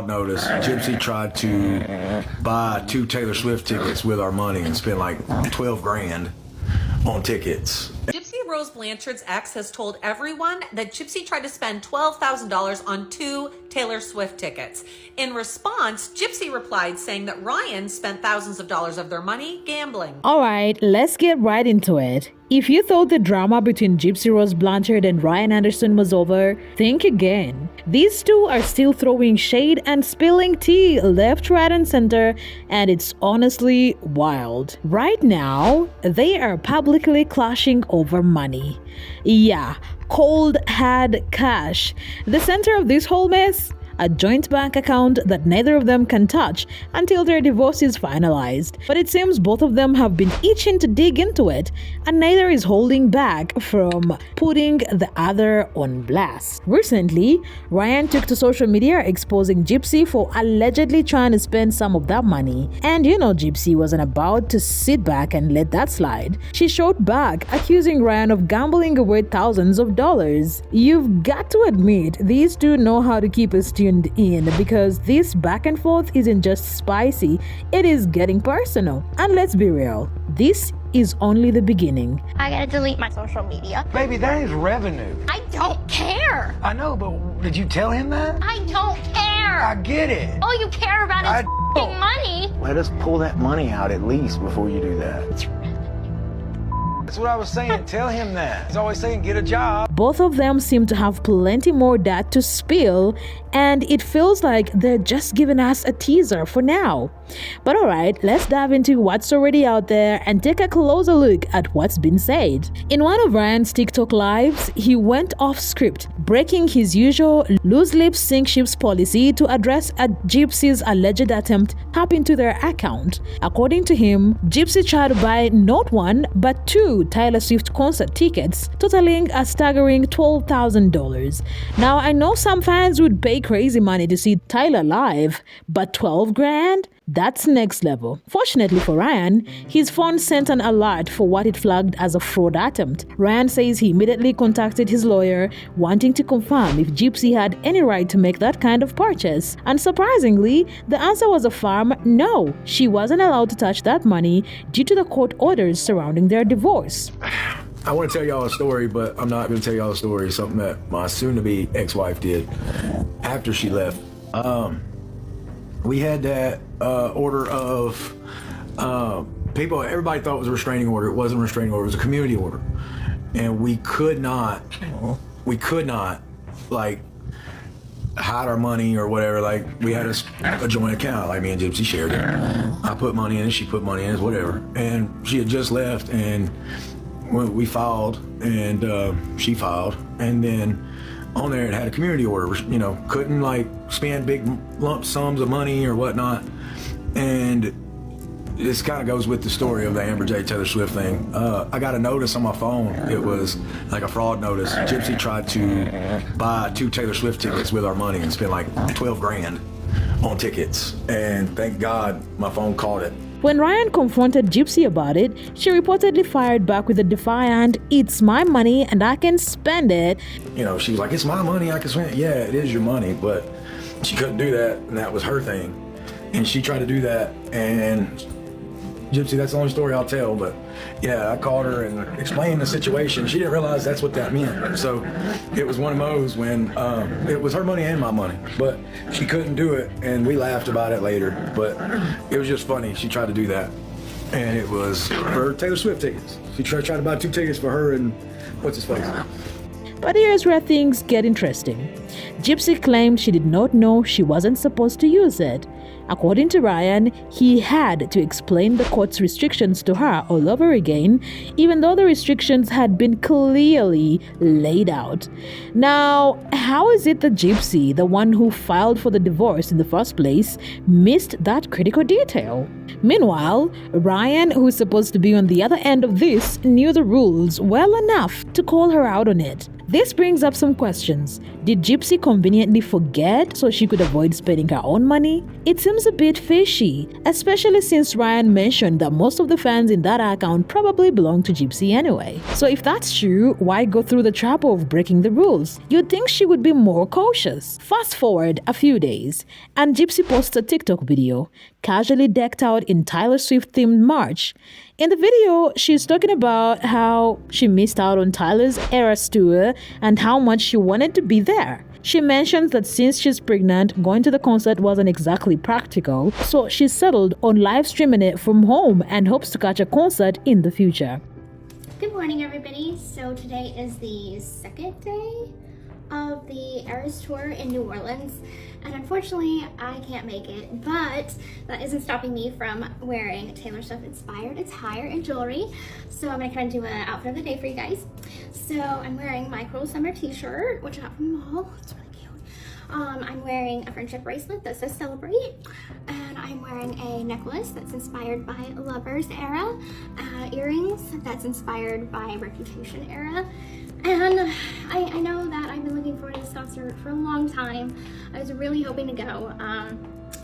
fraud notice. Gypsy tried to buy 2 Taylor Swift tickets with our money and spent like 12 grand on tickets. Gypsy Rose Blanchard's ex has told everyone that Gypsy tried to spend $12,000 on 2 Taylor Swift tickets. In response, Gypsy replied saying that Ryan spent thousands of dollars of their money gambling. All right, let's get right into it. If you thought the drama between Gypsy Rose Blanchard and Ryan Anderson was over, think again. These two are still throwing shade and spilling tea left, right, and center, and it's honestly wild. Right now, they are publicly clashing over money. Yeah, cold hard cash. The center of this whole mess? A joint bank account that neither of them can touch until their divorce is finalized. But it seems both of them have been itching to dig into it, and neither is holding back from putting the other on blast. Recently, Ryan took to social media exposing Gypsy for allegedly trying to spend some of that money. And you know Gypsy wasn't about to sit back and let that slide. She shot back, accusing Ryan of gambling away thousands of dollars. You've got to admit, these two know how to keep us tuned in, because this back and forth isn't just spicy, it is getting personal. And let's be real, this is only the beginning. I gotta delete my social media. Baby, that is revenue. I don't care. I know, but did you tell him that? I don't care. I get it. All you care about is f***ing money. Let us pull that money out at least before you do that. That's what I was saying. Tell him that. He's always saying, get a job. Both of them seem to have plenty more that to spill, and it feels like they're just giving us a teaser for now. But alright, let's dive into what's already out there and take a closer look at what's been said. In one of Ryan's TikTok lives, he went off script, breaking his usual loose lips sink ships policy to address a Gypsy's alleged attempt to tap into their account. According to him, Gypsy tried to buy not 1 but 2 Taylor Swift concert tickets, totaling a staggering $12,000. Now, I know some fans would pay crazy money to see Tyler live, but 12 grand? That's next level. Fortunately for Ryan, his phone sent an alert for what it flagged as a fraud attempt. Ryan says he immediately contacted his lawyer, wanting to confirm if Gypsy had any right to make that kind of purchase. And surprisingly, the answer was a firm no. She wasn't allowed to touch that money due to the court orders surrounding their divorce. I want to tell y'all a story, but I'm not going to tell y'all a story. Something that my soon-to-be ex-wife did after she left. We had that order of people. Everybody thought it was a restraining order. It wasn't a restraining order. It was a community order, and we could not like hide our money or whatever. Like, we had a joint account. Like, me and Gypsy shared it. I put money in it. She put money in it. Whatever. And she had just left, and we filed, and she filed, and then on there it had a community order. You know, couldn't like spend big lump sums of money or whatnot. And this kind of goes with the story of the Amber J. Taylor Swift thing. I got a notice on my phone. It was like a fraud notice. Gypsy tried to buy 2 Taylor Swift tickets with our money and spent like 12 grand on tickets. And thank God my phone caught it. When Ryan confronted Gypsy about it, she reportedly fired back with a defiant, "It's my money and I can spend it." You know, she was like, "It's my money, I can spend it." Yeah, it is your money, but she couldn't do that, and that was her thing. And she tried to do that, and Gypsy, that's the only story I'll tell, but yeah, I called her and explained the situation. She didn't realize that's what that meant. So it was one of those when it was her money and my money, but she couldn't do it, and we laughed about it later. But it was just funny. She tried to do that, and it was for Taylor Swift tickets. She tried to buy 2 tickets for her and what's his face. But here's where things get interesting. Gypsy claimed she did not know she wasn't supposed to use it. According to Ryan, he had to explain the court's restrictions to her all over again, even though the restrictions had been clearly laid out. Now, how is it that Gypsy, the one who filed for the divorce in the first place, missed that critical detail? Meanwhile, Ryan, who is supposed to be on the other end of this, knew the rules well enough to call her out on it. This brings up some questions. Did Gypsy Gypsy conveniently forget so she could avoid spending her own money? It seems a bit fishy, especially since Ryan mentioned that most of the fans in that account probably belong to Gypsy anyway. So if that's true, why go through the trouble of breaking the rules? You'd think she would be more cautious. Fast forward a few days, and Gypsy posts a TikTok video, casually decked out in Taylor Swift themed merch. In the video, she's talking about how she missed out on Tyler's Eras tour and how much she wanted to be there. She mentions that since she's pregnant, going to the concert wasn't exactly practical, so she settled on live streaming it from home and hopes to catch a concert in the future. Good morning, everybody. So today is the second day of the Eras tour in New Orleans, and unfortunately I can't make it, but that isn't stopping me from wearing Taylor Swift inspired attire and jewelry. So I'm gonna kind of do an outfit of the day for you guys. So I'm wearing my Cruel Summer t-shirt, which I got from the mall. It's really cute. I'm wearing a friendship bracelet that says celebrate, and I'm wearing a necklace that's inspired by Lovers era, earrings that's inspired by Reputation era. And I know that I've been looking forward to this concert for a long time. I was really hoping to go,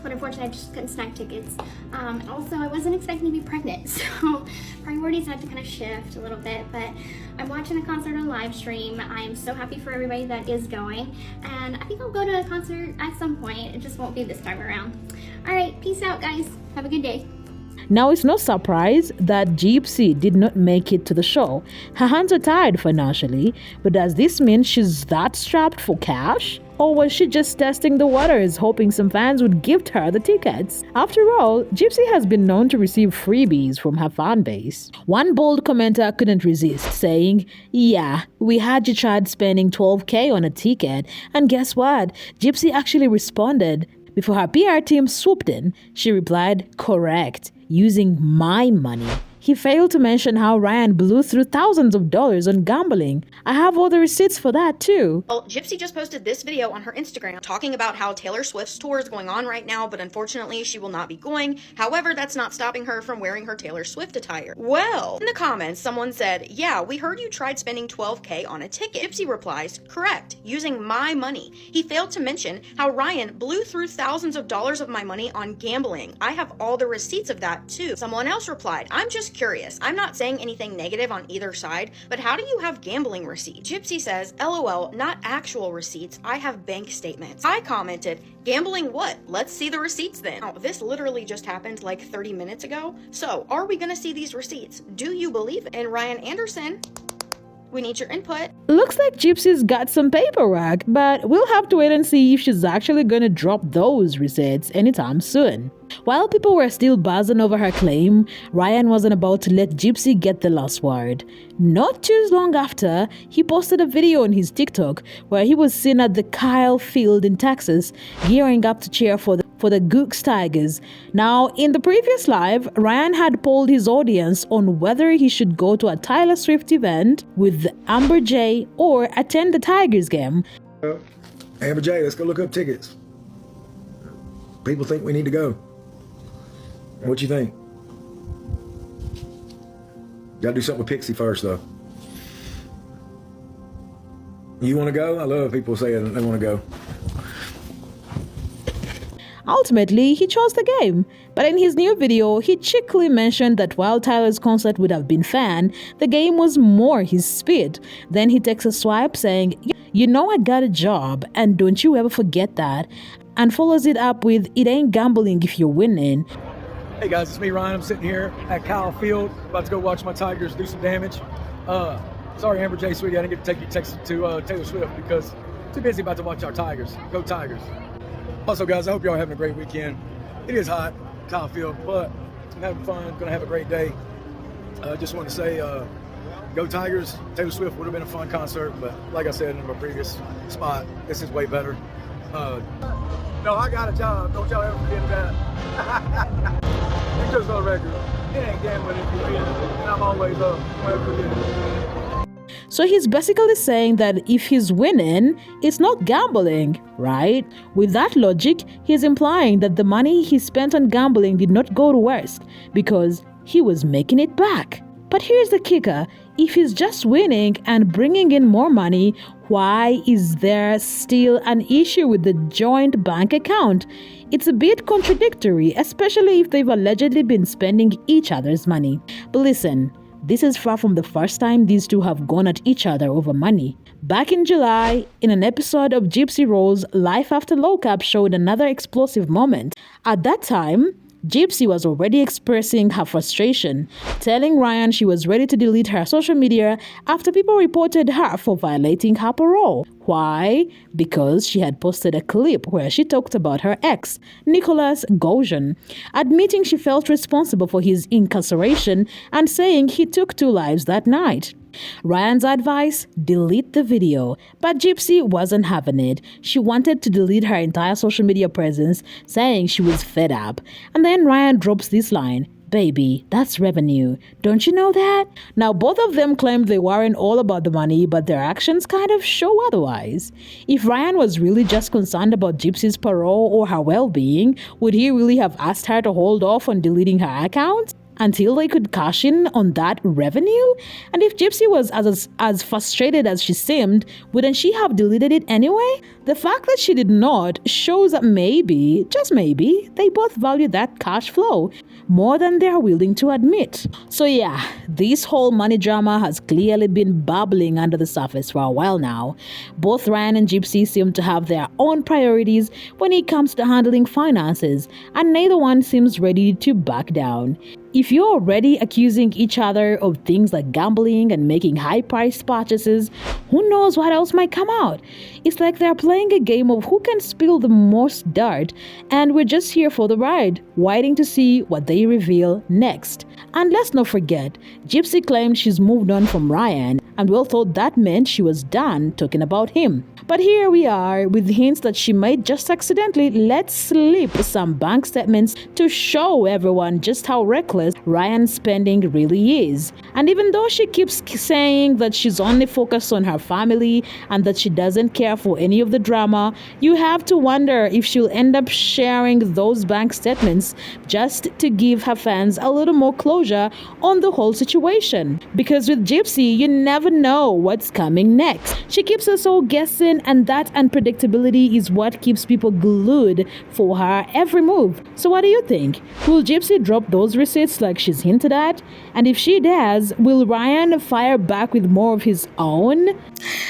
but unfortunately I just couldn't snag tickets. And also I wasn't expecting to be pregnant, so priorities had to kind of shift a little bit, but I'm watching the concert on live stream. I'm so happy for everybody that is going, and I think I'll go to a concert at some point. It just won't be this time around. All right, peace out, guys. Have a good day. Now, it's no surprise that Gypsy did not make it to the show. Her hands are tied financially, but does this mean she's that strapped for cash? Or was she just testing the waters, hoping some fans would gift her the tickets? After all, Gypsy has been known to receive freebies from her fan base. One bold commenter couldn't resist, saying, "Yeah, we had you tried spending $12K on a ticket, and guess what? Gypsy actually responded. Before her PR team swooped in, she replied, 'Correct, using my money.'" He failed to mention how Ryan blew through thousands of dollars on gambling. I have all the receipts for that too. Well, Gypsy just posted this video on her Instagram talking about how Taylor Swift's tour is going on right now, but unfortunately she will not be going. However, that's not stopping her from wearing her Taylor Swift attire. Well, in the comments, someone said, "Yeah, we heard you tried spending $12K on a ticket." Gypsy replies, "Correct, using my money." He failed to mention how Ryan blew through thousands of dollars of my money on gambling. I have all the receipts of that too. Someone else replied, "I'm just curious. I'm not saying anything negative on either side, but how do you have gambling receipts?" Gypsy says, "LOL, not actual receipts. I have bank statements." I commented, "Gambling what? Let's see the receipts then." Now, this literally just happened like 30 minutes ago. So, are we gonna see these receipts? Do you believe it? And Ryan Anderson, we need your input. Looks like Gypsy's got some paperwork, but we'll have to wait and see if she's actually gonna drop those receipts anytime soon. While people were still buzzing over her claim, Ryan wasn't about to let Gypsy get the last word. Not too long after, he posted a video on his TikTok where he was seen at the Kyle Field in Texas, gearing up to cheer for the Gooks Tigers. Now, in the previous live, Ryan had polled his audience on whether he should go to a Taylor Swift event with Amber J or attend the Tigers game. Amber J, let's go look up tickets. People think we need to go. What you think? Gotta do something with Pixie first, though. You want to go? I love people saying they want to go. Ultimately, he chose the game. But in his new video, he cheekily mentioned that while Tyler's concert would have been fun, the game was more his speed. Then he takes a swipe saying, "You know I got a job, and don't you ever forget that," and follows it up with, "It ain't gambling if you're winning." Hey guys, it's me, Ryan. I'm sitting here at Kyle Field, about to go watch my Tigers do some damage. Sorry, Amber J, sweetie, I didn't get to take you to Taylor Swift because too busy about to watch our Tigers. Go Tigers. Also, guys, I hope y'all having a great weekend. It is hot, Kyle Field, but I'm having fun. Gonna have a great day. Just want to say, go Tigers. Taylor Swift would have been a fun concert, but like I said in my previous spot, this is way better. No, I got a job. Don't y'all ever forget that. Just on record, it ain't gambling if you win, and I'm always up. Don't forget it. So he's basically saying that if he's winning, it's not gambling, right? With that logic, he's implying that the money he spent on gambling did not go to waste because he was making it back. But here's the kicker. If he's just winning and bringing in more money, why is there still an issue with the joint bank account? It's a bit contradictory, especially if they've allegedly been spending each other's money. But listen, this is far from the first time these two have gone at each other over money. Back in July, in an episode of Gypsy Rose, Life After Lockup showed another explosive moment. At that time, Gypsy was already expressing her frustration, telling Ryan she was ready to delete her social media after people reported her for violating her parole. Why? Because she had posted a clip where she talked about her ex, Nicholas Gaujon, admitting she felt responsible for his incarceration and saying he took 2 lives that night. Ryan's advice? Delete the video. But Gypsy wasn't having it. She wanted to delete her entire social media presence, saying she was fed up. And then Ryan drops this line, "Baby, that's revenue. Don't you know that?" Now, both of them claimed they weren't all about the money, but their actions kind of show otherwise. If Ryan was really just concerned about Gypsy's parole or her well-being, would he really have asked her to hold off on deleting her account until they could cash in on that revenue? And if Gypsy was as frustrated as she seemed, wouldn't she have deleted it anyway? The fact that she did not shows that maybe, just maybe, they both value that cash flow more than they're willing to admit. So yeah, this whole money drama has clearly been bubbling under the surface for a while now. Both Ryan and Gypsy seem to have their own priorities when it comes to handling finances, and neither one seems ready to back down. If you're already accusing each other of things like gambling and making high-priced purchases, who knows what else might come out? It's like they're playing a game of who can spill the most dirt, and we're just here for the ride, waiting to see what they reveal next. And let's not forget, Gypsy claimed she's moved on from Ryan, and we all thought that meant she was done talking about him. But here we are with hints that she might just accidentally let slip some bank statements to show everyone just how reckless Ryan's spending really is. And even though she keeps saying that she's only focused on her family and that she doesn't care for any of the drama, you have to wonder if she'll end up sharing those bank statements just to give her fans a little more closure on the whole situation. Because with Gypsy, you never know what's coming next. She keeps us all guessing, and that unpredictability is what keeps people glued for her every move. So what do you think? Will Gypsy drop those receipts like she's hinted at? And if she does, will Ryan fire back with more of his own?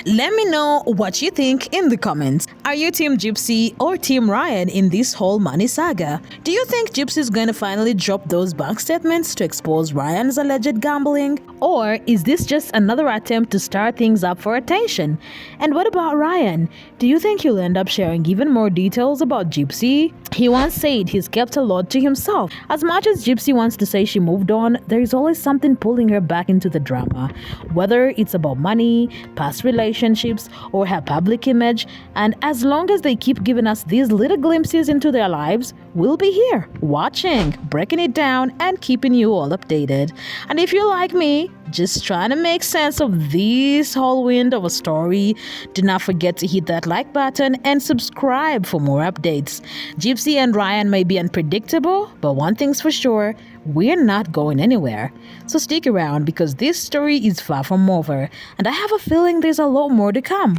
Let me know what you think in the comments. Are you Team Gypsy or Team Ryan in this whole money saga? Do you think Gypsy's going to finally drop those bank statements to expose Ryan's alleged gambling? Or is this just another attempt to stir things up for attention? And what about Ryan? Do you think he'll end up sharing even more details about Gypsy? He once said he's kept a lot to himself. As much as Gypsy wants to say she moved on, there is always something pulling her back into the drama. Whether it's about money, past relationships, or her public image. And as long as they keep giving us these little glimpses into their lives, we'll be here, watching, breaking it down, and keeping you all updated. And if you're like me, just trying to make sense of this whirlwind of a story, do not forget to hit that like button and subscribe for more updates. Gypsy and Ryan may be unpredictable, but one thing's for sure, we're not going anywhere. So stick around because this story is far from over, and I have a feeling there's a lot more to come.